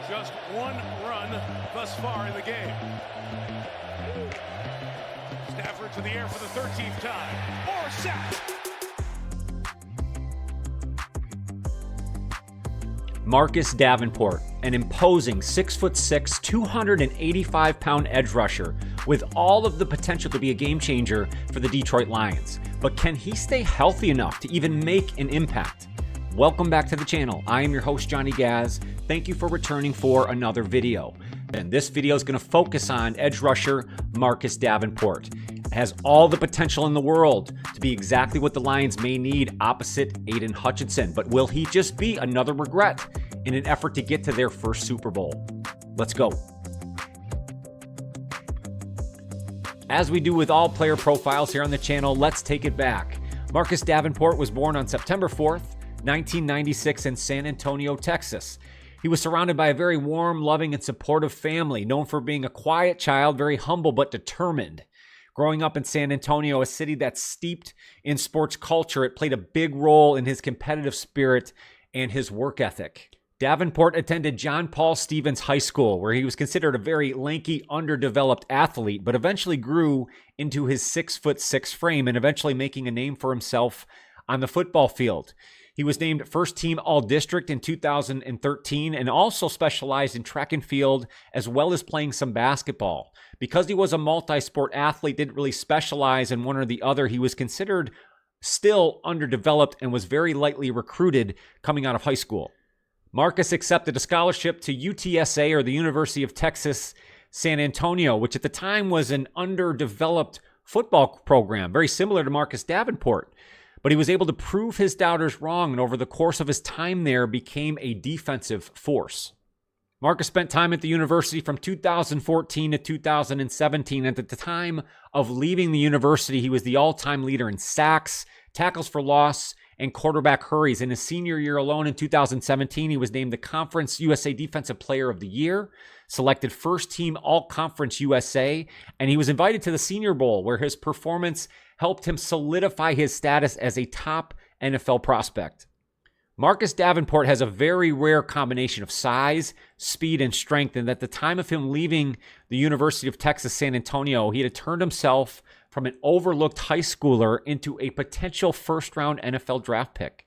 Just one run thus far in the game. Stafford to the air for the 13th time. Or sack. Marcus Davenport, an imposing 6'6", 285-pound edge rusher with all of the potential to be a game changer for the Detroit Lions. But can he stay healthy enough to even make an impact? Welcome back to the channel. I am your host, Johnny Gaz. Thank you for returning for another video. And this video is going to focus on edge rusher Marcus Davenport. Has all the potential in the world to be exactly what the Lions may need opposite Aiden Hutchinson. But will he just be another regret in an effort to get to their first Super Bowl? Let's go. As we do with all player profiles here on the channel, let's take it back. Marcus Davenport was born on September 4th, 1996 in San Antonio, Texas. He was surrounded by a very warm, loving, and supportive family, known for being a quiet child, very humble but determined. Growing up in San Antonio, a city that's steeped in sports culture, it played a big role in his competitive spirit and his work ethic. Davenport attended John Paul Stevens High School, where he was considered a very lanky, underdeveloped athlete, but eventually grew into his 6'6" frame and eventually making a name for himself on the football field. He was named first team All-District in 2013 and also specialized in track and field as well as playing some basketball. Because he was a multi-sport athlete, didn't really specialize in one or the other, he was considered still underdeveloped and was very lightly recruited coming out of high school. Marcus accepted a scholarship to UTSA, or the University of Texas, San Antonio, which at the time was an underdeveloped football program, very similar to Marcus Davenport. But he was able to prove his doubters wrong, and over the course of his time there became a defensive force. Marcus spent time at the university from 2014 to 2017, and at the time of leaving the university, he was the all-time leader in sacks, tackles for loss, and quarterback hurries. In his senior year alone in 2017, he was named the Conference USA Defensive Player of the Year, selected first team All-Conference USA, and he was invited to the Senior Bowl, where his performance helped him solidify his status as a top NFL prospect. Marcus Davenport has a very rare combination of size, speed, and strength, and at the time of him leaving the University of Texas San Antonio, he had turned himself from an overlooked high schooler into a potential first-round NFL draft pick.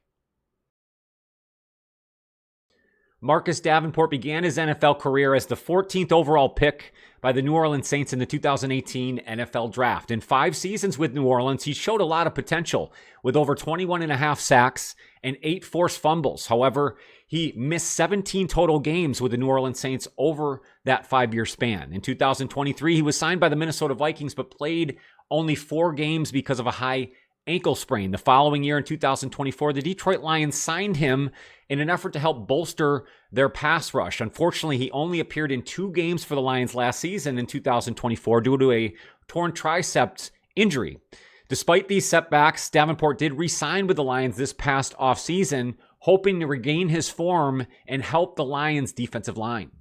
Marcus Davenport began his NFL career as the 14th overall pick by the New Orleans Saints in the 2018 NFL Draft. In 5 seasons with New Orleans, he showed a lot of potential with over 21.5 sacks and 8 forced fumbles. However, he missed 17 total games with the New Orleans Saints over that 5-year span. In 2023, he was signed by the Minnesota Vikings but played only 4 games because of a high ankle sprain. The following year in 2024, the Detroit Lions signed him in an effort to help bolster their pass rush. Unfortunately, he only appeared in 2 games for the Lions last season in 2024 due to a torn triceps injury. Despite these setbacks, Davenport did re-sign with the Lions this past offseason, hoping to regain his form and help the Lions' defensive line.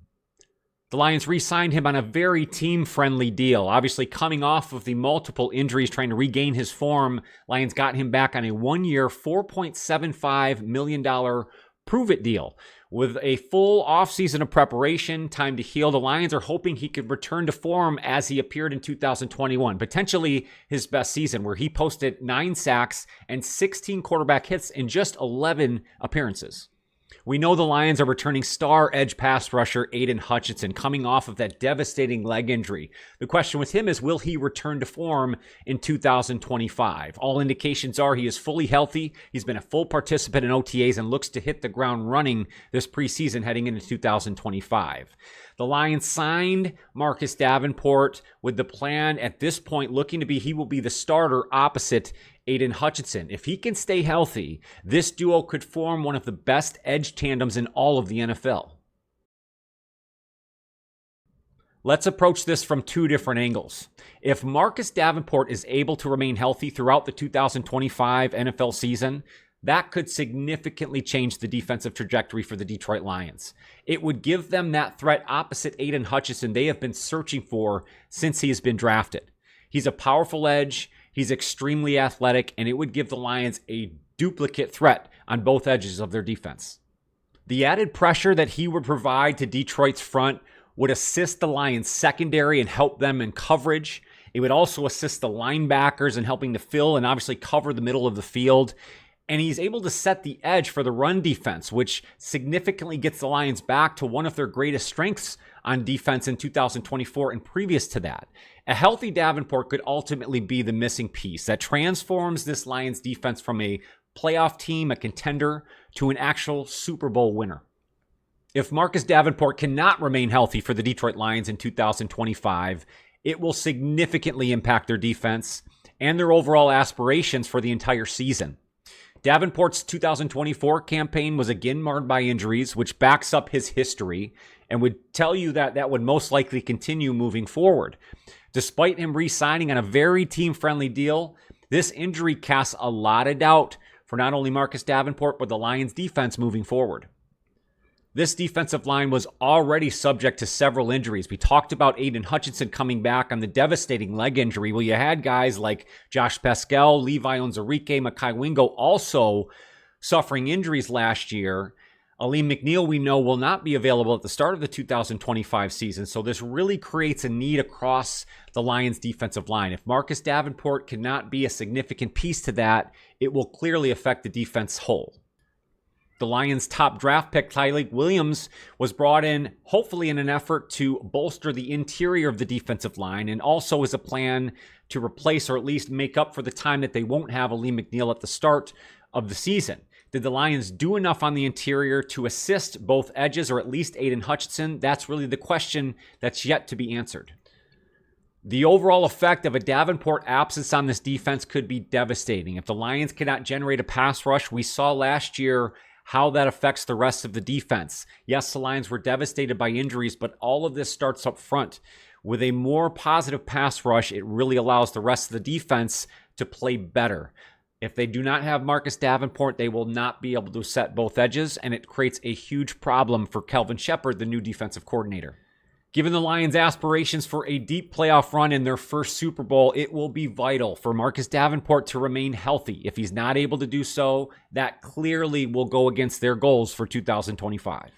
The Lions re-signed him on a very team-friendly deal. Obviously, coming off of the multiple injuries, trying to regain his form, Lions got him back on a 1-year, $4.75 million prove-it deal. With a full offseason of preparation, time to heal, the Lions are hoping he could return to form as he appeared in 2021, potentially his best season, where he posted 9 sacks and 16 quarterback hits in just 11 appearances. We know the Lions are returning star edge pass rusher Aiden Hutchinson coming off of that devastating leg injury. The question with him is, will he return to form in 2025? All indications are he is fully healthy. He's been a full participant in OTAs and looks to hit the ground running this preseason heading into 2025. The Lions signed Marcus Davenport with the plan at this point looking to be he will be the starter opposite Aiden Hutchinson. If he can stay healthy, this duo could form one of the best edge tandems in all of the NFL. Let's approach this from 2 different angles. If Marcus Davenport is able to remain healthy throughout the 2025 NFL season, that could significantly change the defensive trajectory for the Detroit Lions. It would give them that threat opposite Aiden Hutchinson they have been searching for since he has been drafted. He's a powerful edge, he's extremely athletic, and it would give the Lions a duplicate threat on both edges of their defense. The added pressure that he would provide to Detroit's front would assist the Lions secondary and help them in coverage. It would also assist the linebackers in helping to fill and obviously cover the middle of the field. And he's able to set the edge for the run defense, which significantly gets the Lions back to one of their greatest strengths on defense in 2024 and previous to that. A healthy Davenport could ultimately be the missing piece that transforms this Lions defense from a playoff team, a contender, to an actual Super Bowl winner. If Marcus Davenport cannot remain healthy for the Detroit Lions in 2025, it will significantly impact their defense and their overall aspirations for the entire season. Davenport's 2024 campaign was again marred by injuries, which backs up his history and would tell you that that would most likely continue moving forward. Despite him re-signing on a very team-friendly deal, this injury casts a lot of doubt for not only Marcus Davenport, but the Lions' defense moving forward. This defensive line was already subject to several injuries. We talked about Aiden Hutchinson coming back on the devastating leg injury. Well, you had guys like Josh Pascal, Levi Onwuzurike, Mekhi Wingo also suffering injuries last year. Aleem McNeil, we know, will not be available at the start of the 2025 season. So this really creates a need across the Lions defensive line. If Marcus Davenport cannot be a significant piece to that, it will clearly affect the defense whole. The Lions' top draft pick, Tyleik Williams, was brought in hopefully in an effort to bolster the interior of the defensive line and also as a plan to replace or at least make up for the time that they won't have Aleem McNeil at the start of the season. Did the Lions do enough on the interior to assist both edges or at least Aiden Hutchinson? That's really the question that's yet to be answered. The overall effect of a Davenport absence on this defense could be devastating. If the Lions cannot generate a pass rush, we saw last year how that affects the rest of the defense. Yes, the Lions were devastated by injuries, but all of this starts up front. With a more positive pass rush, it really allows the rest of the defense to play better. If they do not have Marcus Davenport, they will not be able to set both edges, and it creates a huge problem for Kelvin Shepard, the new defensive coordinator. Given the Lions' aspirations for a deep playoff run in their first Super Bowl, it will be vital for Marcus Davenport to remain healthy. If he's not able to do so, that clearly will go against their goals for 2025.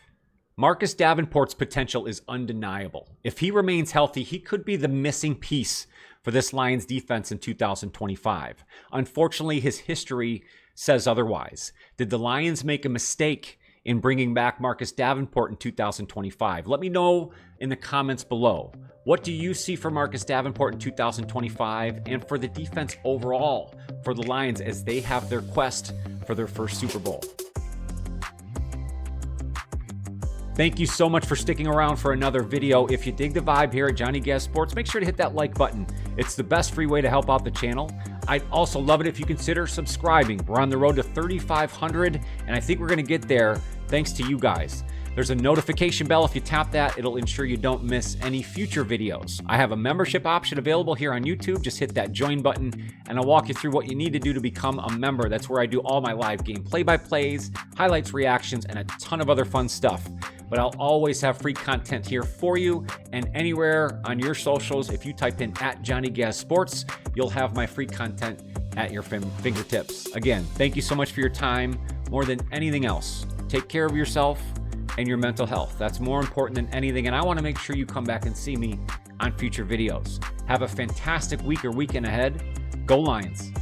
Marcus Davenport's potential is undeniable. If he remains healthy, he could be the missing piece for this Lions defense in 2025. Unfortunately, his history says otherwise. Did the Lions make a mistake in bringing back Marcus Davenport in 2025? Let me know in the comments below. What do you see for Marcus Davenport in 2025 and for the defense overall for the Lions as they have their quest for their first Super Bowl? Thank you so much for sticking around for another video. If you dig the vibe here at Johnny Gaz Sports, make sure to hit that like button. It's the best free way to help out the channel. I'd also love it if you consider subscribing. We're on the road to 3,500, and I think we're going to get there thanks to you guys. There's a notification bell. If you tap that, it'll ensure you don't miss any future videos. I have a membership option available here on YouTube. Just hit that join button, and I'll walk you through what you need to do to become a member. That's where I do all my live game play-by-plays, highlights, reactions, and a ton of other fun stuff. But I'll always have free content here for you, and anywhere on your socials, if you type in @JohnnyGazSports, you'll have my free content at your fingertips. Again, thank you so much for your time. More than anything else, take care of yourself and your mental health. That's more important than anything, and I want to make sure you come back and see me on future videos. Have a fantastic week or weekend ahead. Go Lions.